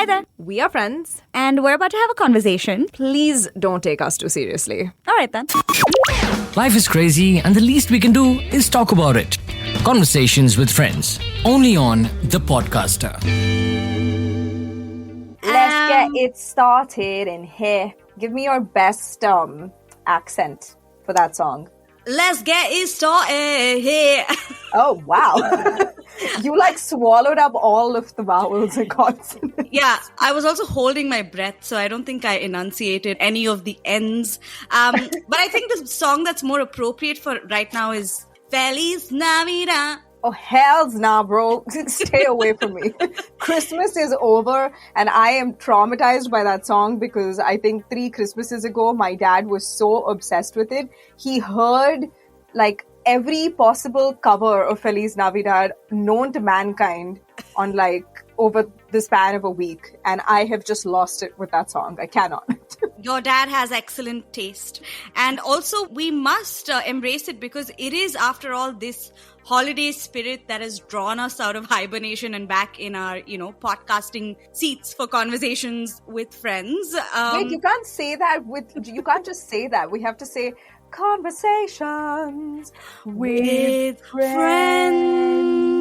Hi there. We are friends. And we're about to have a conversation. Please don't take us too seriously. All right then. Life is crazy and the least we can do is talk about it. Conversations with friends. Only on The Podcaster. Let's get it started in here. Give me your best accent for that song. Let's get it started here. Oh, wow. You swallowed up all of the vowels and consonants. Yeah, I was also holding my breath, so I don't think I enunciated any of the ends. But I think the song that's more appropriate for right now is Feliz Navidad. Oh, hell's nah, bro. Stay away from me. Christmas is over and I am traumatized by that song because I think 3 Christmases ago, my dad was so obsessed with it. He heard every possible cover of Feliz Navidad known to mankind on over the span of a week. And I have just lost it with that song. I cannot. Your dad has excellent taste. And also we must embrace it because it is, after all, this holiday spirit that has drawn us out of hibernation and back in our, podcasting seats for conversations with friends. Wait, you can't say that you can't just say that. We have to say conversations with friends.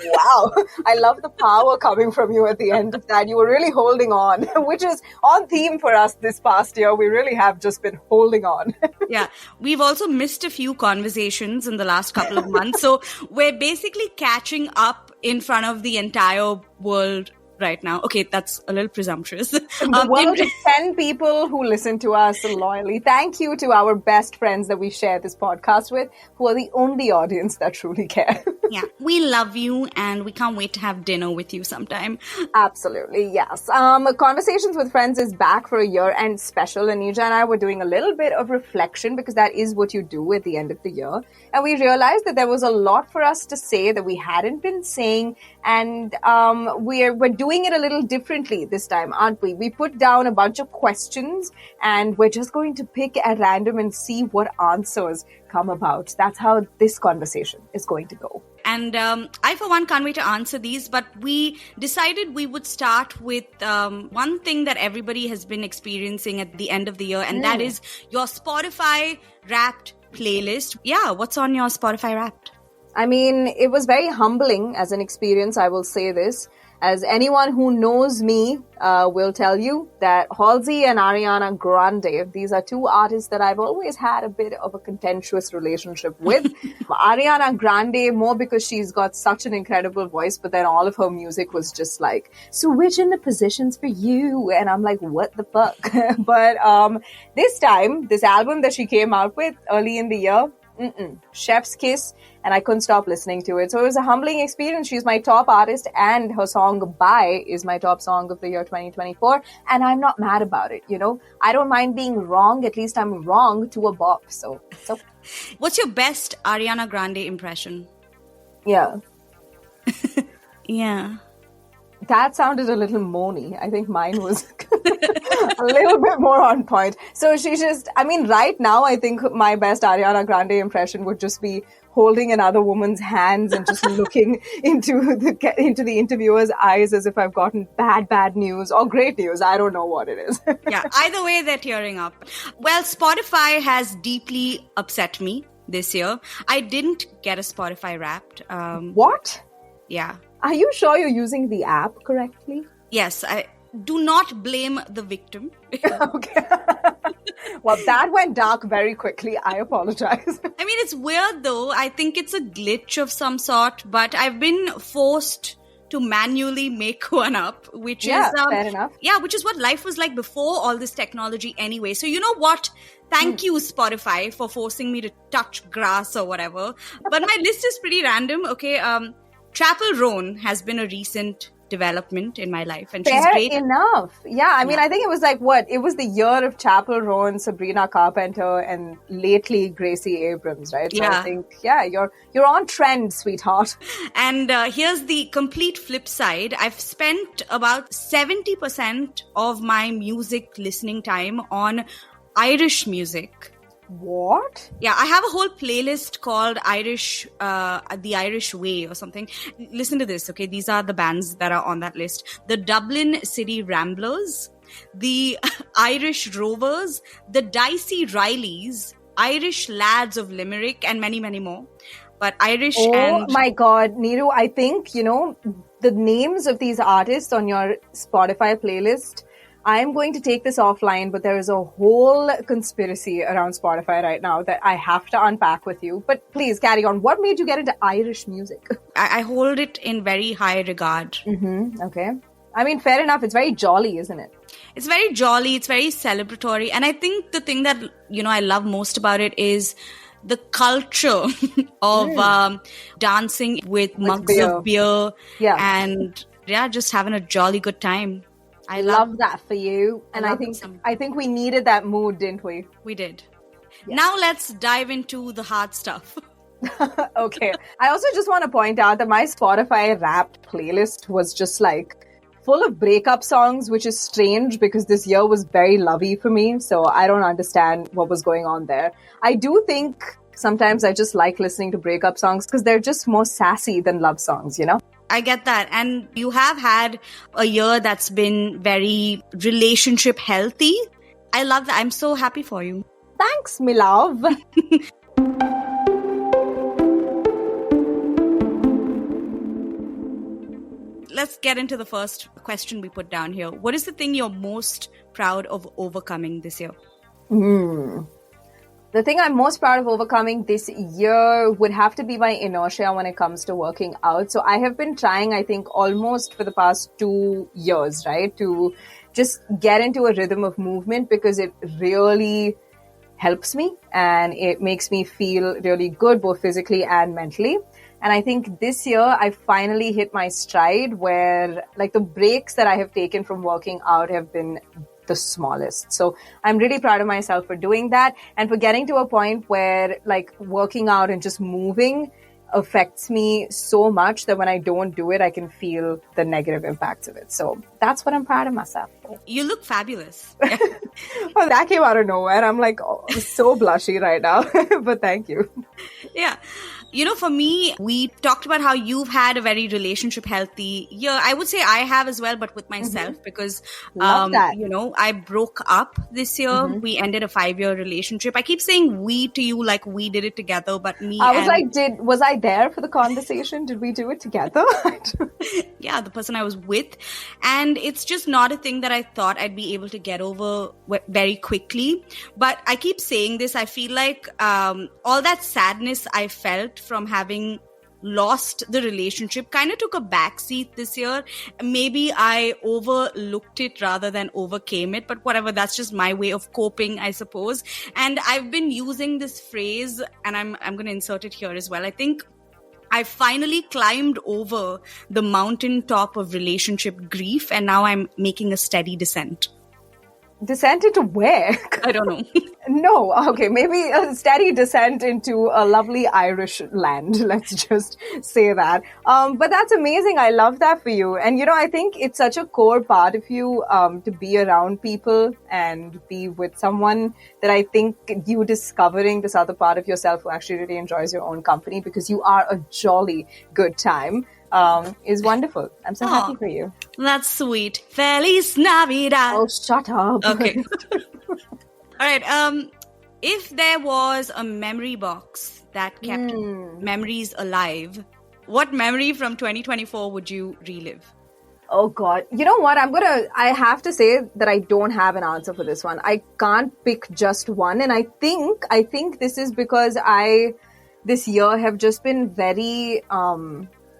Wow. I love the power coming from you at the end of that. You were really holding on, which is on theme for us this past year. We really have just been holding on. Yeah. We've also missed a few conversations in the last couple of months. So we're basically catching up in front of the entire world right now. Okay, that's a little presumptuous. The world of 10 people who listen to us loyally. Thank you to our best friends that we share this podcast with, who are the only audience that truly care. Yeah, we love you and we can't wait to have dinner with you sometime. Absolutely, yes. Conversations with Friends is back for a year-end special, and Neerja and I were doing a little bit of reflection because that is what you do at the end of the year. And we realized that there was a lot for us to say that we hadn't been saying, and we're doing it a little differently this time, aren't we? We put down a bunch of questions and we're just going to pick at random and see what answers come about. That's how this conversation is going to go. And I, for one, can't wait to answer these, but we decided we would start with one thing that everybody has been experiencing at the end of the year, and that is your Spotify Wrapped playlist. Yeah, what's on your Spotify Wrapped? I mean, it was very humbling as an experience, I will say this. As anyone who knows me will tell you that Halsey and Ariana Grande, these are 2 artists that I've always had a bit of a contentious relationship with. Ariana Grande, more because she's got such an incredible voice, but then all of her music was just switching the positions for you. And I'm like, what the fuck? But this time, this album that she came out with early in the year, chef's kiss, and I couldn't stop listening to it. So it was a humbling experience. She's my top artist and her song Bye is my top song of the year 2024, and I'm not mad about it, I don't mind being wrong. At least I'm wrong to a bop. So what's your best Ariana Grande impression? Yeah. Yeah. That sounded a little moany. I think mine was a little bit more on point. So she just, right now, I think my best Ariana Grande impression would just be holding another woman's hands and just looking into the interviewer's eyes as if I've gotten bad news or great news. I don't know what it is. Yeah, either way, they're tearing up. Well, Spotify has deeply upset me this year. I didn't get a Spotify Wrapped. What? Yeah. Are you sure you're using the app correctly? Yes, I do not blame the victim. Okay. Well, that went dark very quickly. I apologize. It's weird though. I think it's a glitch of some sort, but I've been forced to manually make one up, which is fair enough. Yeah, which is what life was like before all this technology anyway. So you know what? Thank you, Spotify, for forcing me to touch grass or whatever. But my list is pretty random. Okay, Chapel Roan has been a recent development in my life, and she's great. Fair enough. Yeah, I think it was it was the year of Chapel Roan, Sabrina Carpenter, and lately Gracie Abrams, right? So I think, you're on trend, sweetheart. And here's the complete flip side. I've spent about 70% of my music listening time on Irish music. What? Yeah, I have a whole playlist called The Irish Way or something. Listen to this, okay? These are the bands that are on that list. The Dublin City Ramblers, the Irish Rovers, the Dicey Rileys, Irish Lads of Limerick, and many, many more. But Irish Oh my God, Neeru, I think, the names of these artists on your Spotify playlist, I'm going to take this offline, but there is a whole conspiracy around Spotify right now that I have to unpack with you. But please carry on. What made you get into Irish music? I hold it in very high regard. Okay. I mean, fair enough. It's very jolly, isn't it? It's very jolly. It's very celebratory. And I think the thing that, I love most about it is the culture of dancing with mugs of beer. Yeah. And just having a jolly good time. I love that for you. And I think we needed that mood, didn't we? We did. Yeah. Now let's dive into the hard stuff. Okay. I also just want to point out that my Spotify Wrapped playlist was just like full of breakup songs, which is strange because this year was very lovey for me. So I don't understand what was going on there. I do think sometimes I just like listening to breakup songs because they're just more sassy than love songs, I get that. And you have had a year that's been very relationship healthy. I love that. I'm so happy for you. Thanks, me love. Let's get into the first question we put down here. What is the thing you're most proud of overcoming this year? The thing I'm most proud of overcoming this year would have to be my inertia when it comes to working out. So I have been trying, I think, almost for the past 2 years, right, to just get into a rhythm of movement because it really helps me and it makes me feel really good, both physically and mentally. And I think this year I finally hit my stride where like the breaks that I have taken from working out have been the smallest. So I'm really proud of myself for doing that and for getting to a point where like working out and just moving affects me so much that when I don't do it, I can feel the negative impacts of it. So that's what I'm proud of myself for. You look fabulous. Well, that came out of nowhere. I'm like so blushy right now, but thank you. Yeah. For me, we talked about how you've had a very relationship healthy year. I would say I have as well, but with myself because, I broke up this year. We ended a 5-year relationship. I keep saying we to you like we did it together, but me. I was was I there for the conversation? Did we do it together? Yeah, the person I was with. And it's just not a thing that I thought I'd be able to get over very quickly. But I keep saying this. I feel like all that sadness I felt from having lost the relationship kind of took a backseat this year. Maybe I overlooked it rather than overcame it, but whatever, that's just my way of coping, I suppose. And I've been using this phrase, and I'm going to insert it here as well. I think I finally climbed over the mountaintop of relationship grief, and now I'm making a steady descent. Descent into where? I don't know. No, okay, maybe a steady descent into a lovely Irish land. Let's just say that. But that's amazing. I love that for you. And, I think it's such a core part of you to be around people and be with someone that I think you discovering this other part of yourself who actually really enjoys your own company because you are a jolly good time. Is wonderful. I'm so happy for you. That's sweet. Feliz Navidad. Oh, shut up. Okay. All right. If there was a memory box that kept memories alive, what memory from 2024 would you relive? Oh God. You know what? I have to say that I don't have an answer for this one. I can't pick just one. And I think this is because this year have just been very,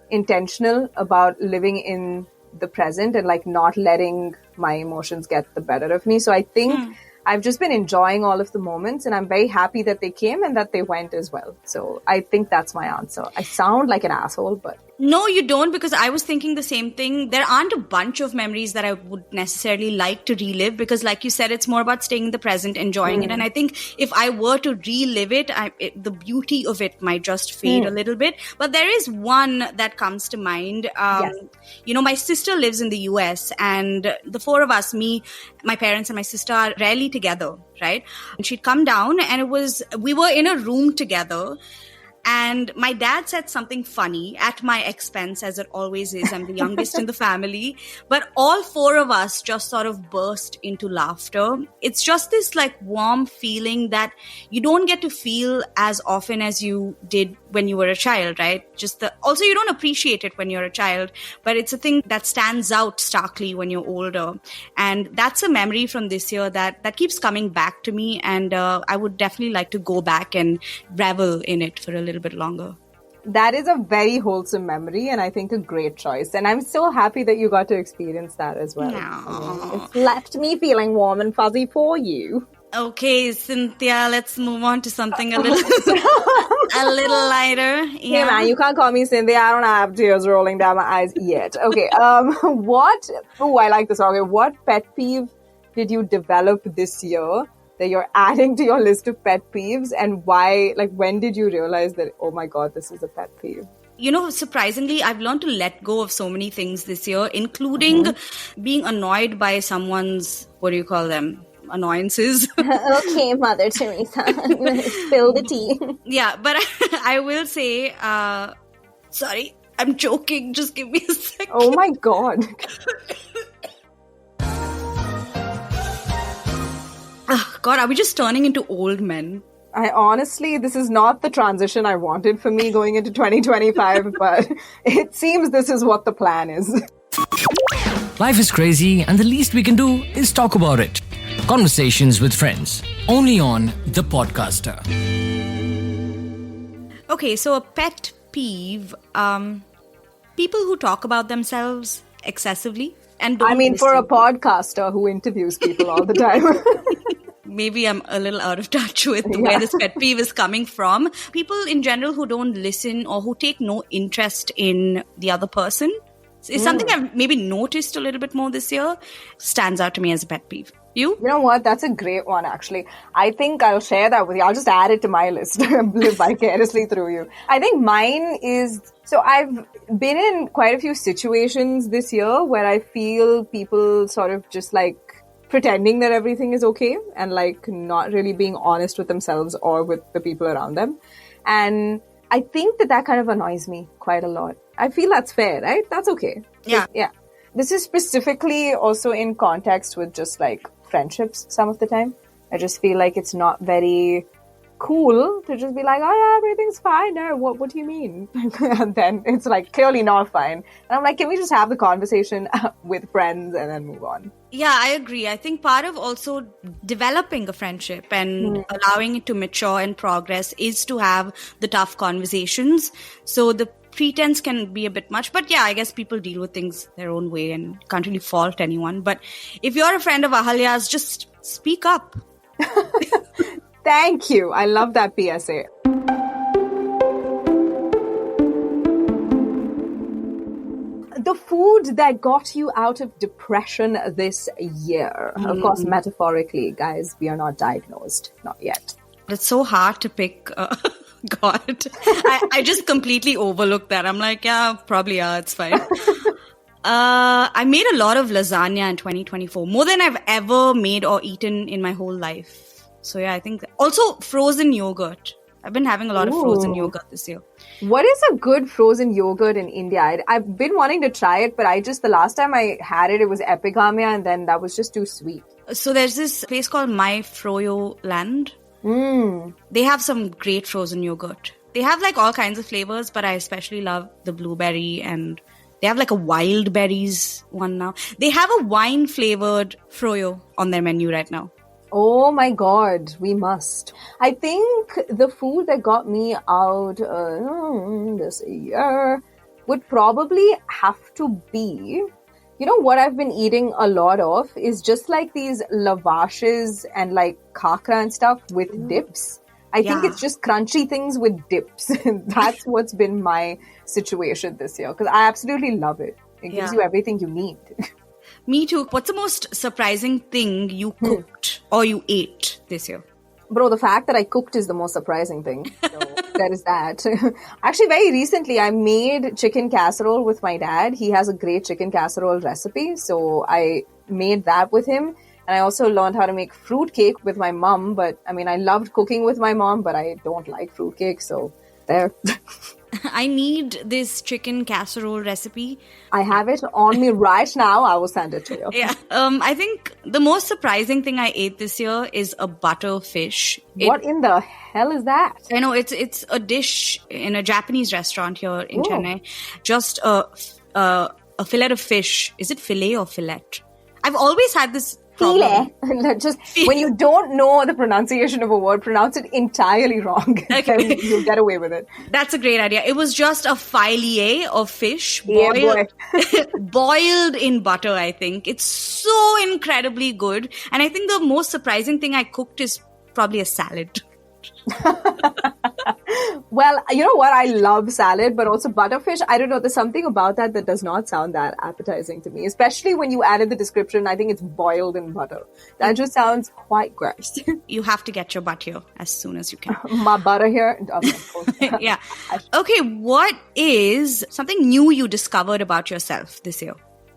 intentional about living in the present and like not letting my emotions get the better of me. So I think I've just been enjoying all of the moments and I'm very happy that they came and that they went as well. So I think that's my answer. I sound like an asshole, but No, you don't, because I was thinking the same thing. There aren't a bunch of memories that I would necessarily like to relive because, like you said, it's more about staying in the present, enjoying it. And I think if I were to relive it, the beauty of it might just fade a little bit. But there is one that comes to mind. Yes. You know, my sister lives in the US, and the four of us, me, my parents, and my sister, are rarely together, right? And she'd come down, and we were in a room together. And my dad said something funny at my expense, as it always is. I'm the youngest in the family. But all four of us just sort of burst into laughter. It's just this like warm feeling that you don't get to feel as often as you did when you were a child, right? Also, you don't appreciate it when you're a child, but it's a thing that stands out starkly when you're older. And that's a memory from this year that keeps coming back to me. And I would definitely like to go back and revel in it for a little bit longer. That is a very wholesome memory, and I think a great choice. And I'm so happy that you got to experience that as well. It's left me feeling warm and fuzzy for you. Okay, Cynthia, let's move on to something a little lighter. Yeah, Hey man, you can't call me Cynthia. I don't have tears rolling down my eyes yet. Okay, I like this. Okay, what pet peeve did you develop this year that you're adding to your list of pet peeves, and why? Like, when did you realize that, oh my god, this is a pet peeve? You know, surprisingly, I've learned to let go of so many things this year, including being annoyed by someone's, what do you call them? Annoyances. Okay, Mother Teresa, I'm gonna spill the tea. Yeah, but I will say, sorry, I'm joking. Just give me a second. Oh my god. Oh, God, are we just turning into old men? This is not the transition I wanted for me going into 2025, but it seems this is what the plan is. Life is crazy, and the least we can do is talk about it. Conversations with friends, only on The Podcaster. Okay, so a pet peeve, people who talk about themselves excessively and don't For a listen. podcaster who interviews people all the time. Maybe I'm a little out of touch with where this pet peeve is coming from. People in general who don't listen or who take no interest in the other person. It's something I've maybe noticed a little bit more this year. Stands out to me as a pet peeve. You? You know what? That's a great one, actually. I think I'll share that with you. I'll just add it to my list. Live vicariously through you. I think mine is... So I've been in quite a few situations this year where I feel people sort of just like pretending that everything is okay and like not really being honest with themselves or with the people around them. And I think that kind of annoys me quite a lot. I feel that's fair, right? That's okay. Yeah. Yeah. This is specifically also in context with just like friendships some of the time. I just feel like it's not very cool to just be like, oh yeah, everything's fine. No, what do you mean? And then it's like clearly not fine. And I'm like, can we just have the conversation with friends and then move on? Yeah, I agree. I think part of also developing a friendship and allowing it to mature and progress is to have the tough conversations. So the pretense can be a bit much, but yeah, I guess people deal with things their own way and can't really fault anyone. But if you're a friend of Ahalya's, just speak up. Thank you. I love that PSA. The food that got you out of depression this year. Of course, metaphorically, guys, we are not diagnosed. Not yet. It's so hard to pick. God, I just completely overlooked that. I'm like, yeah, probably, yeah, it's fine. I made a lot of lasagna in 2024, more than I've ever made or eaten in my whole life. So yeah, I think also frozen yogurt. I've been having a lot of frozen yogurt this year. What is a good frozen yogurt in India? I've been wanting to try it, but the last time I had it, it was Epigamia, and then that was just too sweet. So there's this place called My Froyo Land. They have some great frozen yogurt. They have like all kinds of flavors, but I especially love the blueberry, and they have like a wild berries one now. They have a wine flavored froyo on their menu right now. Oh my god, we must. I think the food that got me out this year would probably have to be, you know what I've been eating a lot of is just like these lavaches and like kakra and stuff with dips. I think it's just crunchy things with dips. That's what's been my situation this year, because I absolutely love it. It gives you everything you need. Me too. What's the most surprising thing you cooked or you ate this year? Bro, the fact that I cooked is the most surprising thing. So there is that. Actually, very recently, I made chicken casserole with my dad. He has a great chicken casserole recipe. So I made that with him. And I also learned how to make fruitcake with my mom. But I mean, I loved cooking with my mom, but I don't like fruitcake. So there. I need this chicken casserole recipe. I have it on me right now. I will send it to you. Yeah. I think the most surprising thing I ate this year is a butter fish. What in the hell is that? I know it's a dish in a Japanese restaurant here in Chennai. Just a fillet of fish. Is it fillet or fillet? I've always had this problem. Just when you don't know the pronunciation of a word, pronounce it entirely wrong. Okay. You'll get away with it. That's a great idea. It was just a filet of fish boiled in butter, I think. It's so incredibly good. And I think the most surprising thing I cooked is probably a salad. Well, you know what? I love salad, but also butterfish. I don't know. There's something about that does not sound that appetizing to me, especially when you added the description. I think it's boiled in butter. That just sounds quite gross. You have to get your butt here as soon as you can. My butter here? Yeah. Okay, what is something new you discovered about yourself this year?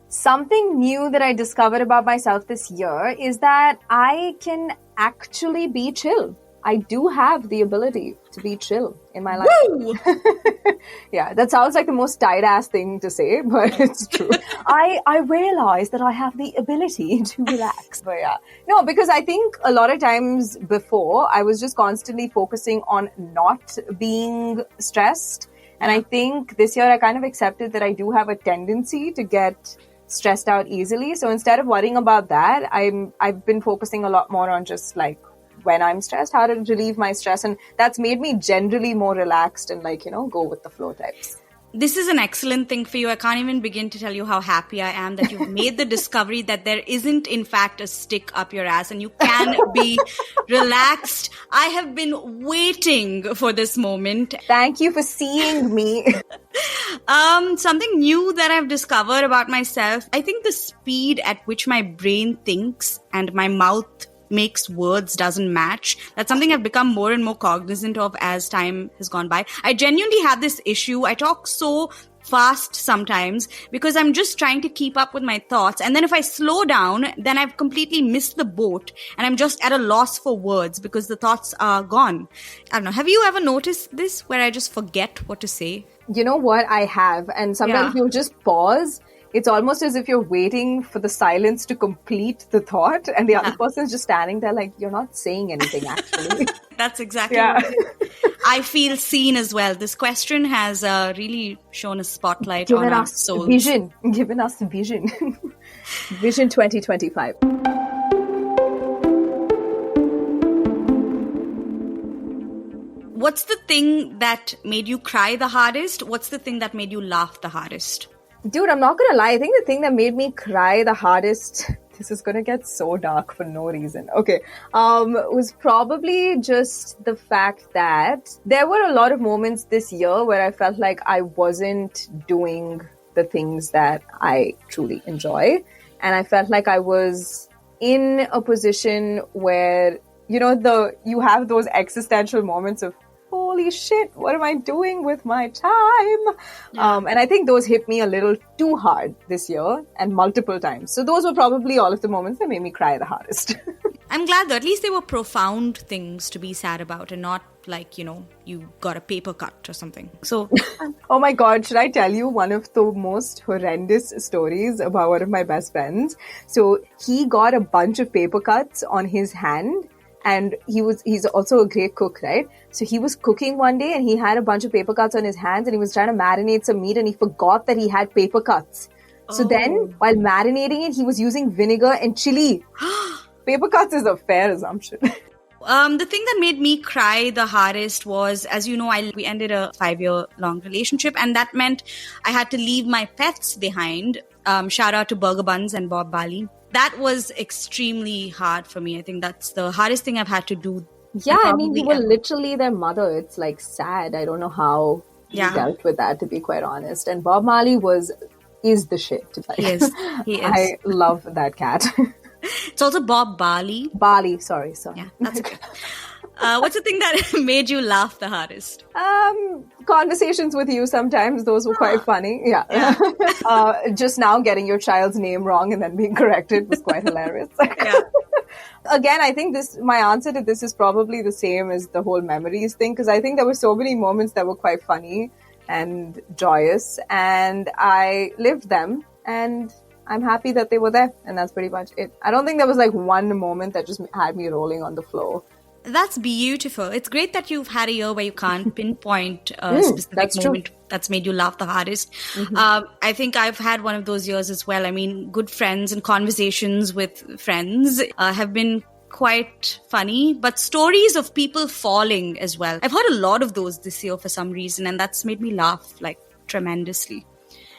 Something new that I discovered about myself this year is that I can actually be chill. I do have the ability to be chill in my life. Woo! Yeah, that sounds like the most tight-ass thing to say, but it's true. I realize that I have the ability to relax. But yeah. No, because I think a lot of times before, I was just constantly focusing on not being stressed. And I think this year I kind of accepted that I do have a tendency to get stressed out easily. So instead of worrying about that, I've been focusing a lot more on just like when I'm stressed, how to relieve my stress. And that's made me generally more relaxed and go with the flow types. This is an excellent thing for you. I can't even begin to tell you how happy I am that you've made the discovery that there isn't, in fact, a stick up your ass and you can be relaxed. I have been waiting for this moment. Thank you for seeing me. Something new that I've discovered about myself, I think the speed at which my brain thinks and my mouth makes words doesn't match. That's something I've become more and more cognizant of as time has gone by. I genuinely have this issue. I talk so fast sometimes because I'm just trying to keep up with my thoughts. And then if I slow down, then I've completely missed the boat and I'm just at a loss for words because the thoughts are gone. I don't know. Have you ever noticed this where I just forget what to say? You know what? I have. And sometimes you'll just pause. It's almost as if you're waiting for the silence to complete the thought and the other person's just standing there like, you're not saying anything actually. That's exactly what I feel seen as well. This question has really shown a spotlight on our souls. Given us vision. Vision 2025. What's the thing that made you cry the hardest? What's the thing that made you laugh the hardest? Dude, I'm not gonna lie. I think the thing that made me cry the hardest, this is gonna get so dark for no reason. Okay. Was probably just the fact that there were a lot of moments this year where I felt like I wasn't doing the things that I truly enjoy. And I felt like I was in a position where, you have those existential moments of, holy shit, what am I doing with my time? Yeah. And I think those hit me a little too hard this year and multiple times. So those were probably all of the moments that made me cry the hardest. I'm glad that at least they were profound things to be sad about and not like, you got a paper cut or something. So, oh my God, should I tell you one of the most horrendous stories about one of my best friends? So he got a bunch of paper cuts on his hand. And he's also a great cook, right? So he was cooking one day and he had a bunch of paper cuts on his hands and he was trying to marinate some meat and he forgot that he had paper cuts. So then while marinating it, he was using vinegar and chili. Paper cuts is a fair assumption. The thing that made me cry the hardest was, as you know, we ended a 5-year-long relationship and that meant I had to leave my pets behind. Shout out to Burger Buns and Bob Bali. That was extremely hard for me. I think that's the hardest thing I've had to do Yeah, I mean, probably you were ever. literally their mother. It's like sad. I don't know how you Yeah. dealt with that, to be quite honest. And Bob Marley is the shit. He Like, is. He is. I love that cat. It's also Bob Barley. Barley, sorry. Yeah, that's okay. What's the thing that made you laugh the hardest? Conversations with you sometimes, those were quite funny. Yeah. Just now getting your child's name wrong and then being corrected was quite hilarious. Yeah. Again, I think my answer to this is probably the same as the whole memories thing, because I think there were so many moments that were quite funny and joyous, and I lived them, and I'm happy that they were there, and that's pretty much it. I don't think there was like one moment that just had me rolling on the floor. That's beautiful. It's great that you've had a year where you can't pinpoint a specific that's true. moment that's made you laugh the hardest. I think I've had one of those years as well. I mean, good friends and conversations with friends have been quite funny, but stories of people falling as well. I've heard a lot of those this year for some reason, and that's made me laugh like tremendously.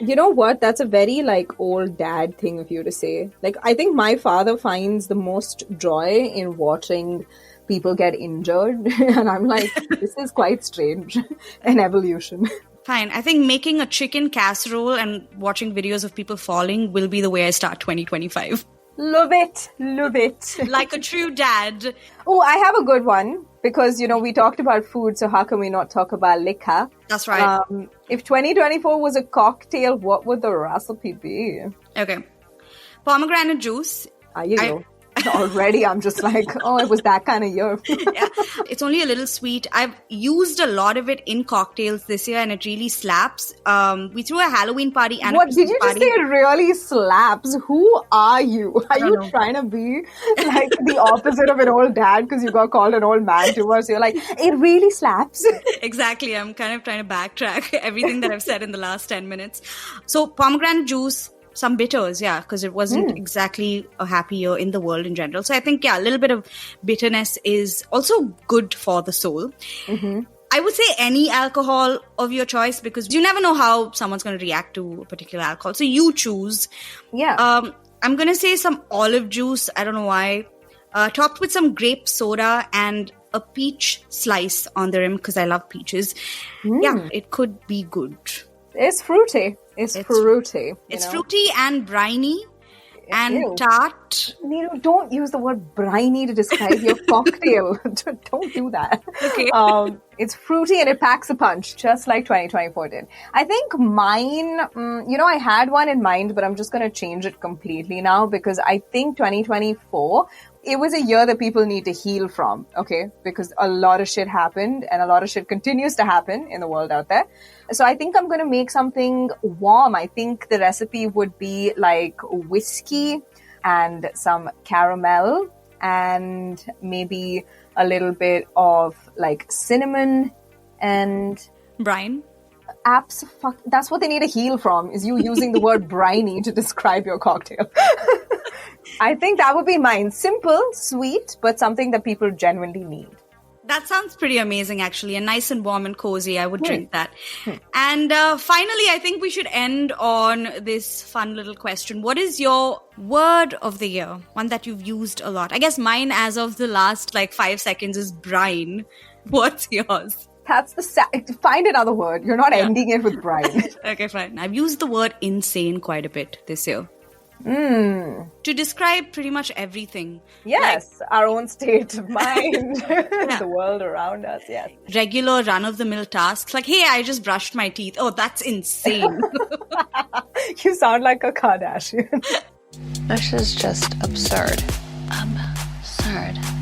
You know what? That's a very like old dad thing of you to say. Like, I think my father finds the most joy in watching people get injured. And I'm like, this is quite strange. An evolution. Fine. I think making a chicken casserole and watching videos of people falling will be the way I start 2025. Love it. Love it. Like a true dad. Oh, I have a good one. Because, we talked about food, so how can we not talk about liquor? That's right. If 2024 was a cocktail, what would the recipe be? Okay. Pomegranate juice. Already, I'm just like, oh, it was that kind of year. Yeah. It's only a little sweet. I've used a lot of it in cocktails this year, and it really slaps. We threw a Halloween party and What a did you Christmas just say? party. It really slaps. Who are you? Are you know. trying to be like the opposite of an old dad because you got called an old man to us? You're like, it really slaps. Exactly. I'm kind of trying to backtrack everything that I've said in the last 10 minutes. So pomegranate juice, some bitters, yeah, because it wasn't exactly a happy year in the world in general. So I think, yeah, a little bit of bitterness is also good for the soul. I would say any alcohol of your choice, because you never know how someone's going to react to a particular alcohol. So you choose. Yeah. I'm going to say some olive juice. I don't know why. Topped with some grape soda and a peach slice on the rim because I love peaches. Yeah, it could be good. It's fruity. It's fruity. It's fruity and briny and Ew. tart. Neeru, don't use the word briny to describe your cocktail. Don't do that. Okay. It's fruity and it packs a punch, just like 2024 did. I think mine, I had one in mind, but I'm just going to change it completely now because I think 2024, it was a year that people need to heal from, okay? Because a lot of shit happened and a lot of shit continues to happen in the world out there. So I think I'm going to make something warm. I think the recipe would be like whiskey and some caramel and maybe a little bit of like cinnamon and Brian? that's what they need to heal from, is you using the word briny to describe your cocktail. I think that would be mine. Simple, sweet, but something that people genuinely need. That sounds pretty amazing, actually, and nice and warm and cozy. I would drink that. And finally, I think we should end on this fun little question. What is your word of the year? One that you've used a lot. I guess mine, as of the last 5 seconds, is brine. What's yours? That's find another word. You're not ending it with brine. Okay, fine. I've used the word insane quite a bit this year. To describe pretty much everything. Yes, our own state of mind, the world around us, yes. Regular run-of-the-mill tasks. Like, hey, I just brushed my teeth. Oh, that's insane. You sound like a Kardashian. This is just absurd.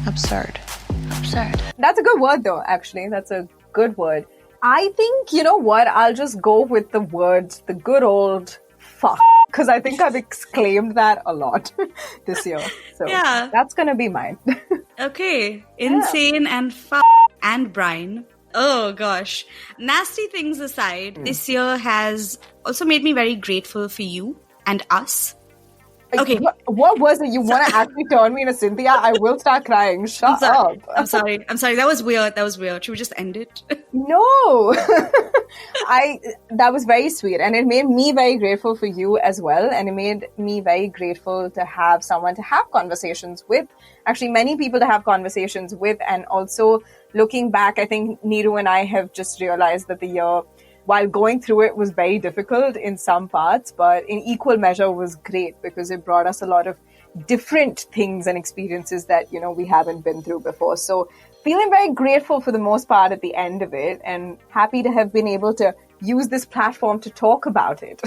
Absurd. That's a good word, though, actually. That's a good word. I think, you know what? I'll just go with the words, the good old fuck. Because I think I've exclaimed that a lot this year. So Yeah. that's going to be mine. Okay. Insane and and Brian. Oh gosh. Nasty things aside, this year has also made me very grateful for you and us. Okay. What was it? You want to actually turn me into Cynthia? I will start crying. Shut up. I'm sorry. That was weird. Should we just end it? No. That was very sweet. And it made me very grateful for you as well. And it made me very grateful to have someone to have conversations with. Actually, many people to have conversations with. And also looking back, I think Neeru and I have just realized that the year, while going through it, was very difficult in some parts, but in equal measure was great because it brought us a lot of different things and experiences that, we haven't been through before. So feeling very grateful for the most part at the end of it, and happy to have been able to use this platform to talk about it.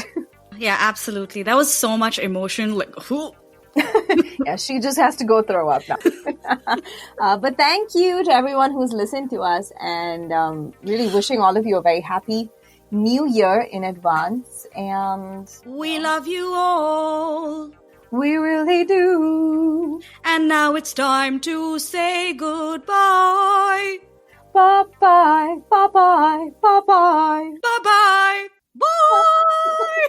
Yeah, absolutely. That was so much emotion. Like, who? Yeah, she just has to go throw up now. But thank you to everyone who's listened to us, and really wishing all of you a very happy New Year in advance. And we love you all. We really do. And now it's time to say goodbye. Bye-bye, bye-bye, bye-bye. Bye-bye. Bye.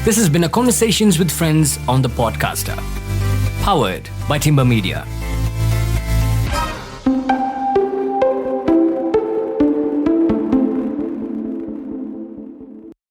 This has been a Conversations with Friends on the Podcaster. Powered by Timber Media.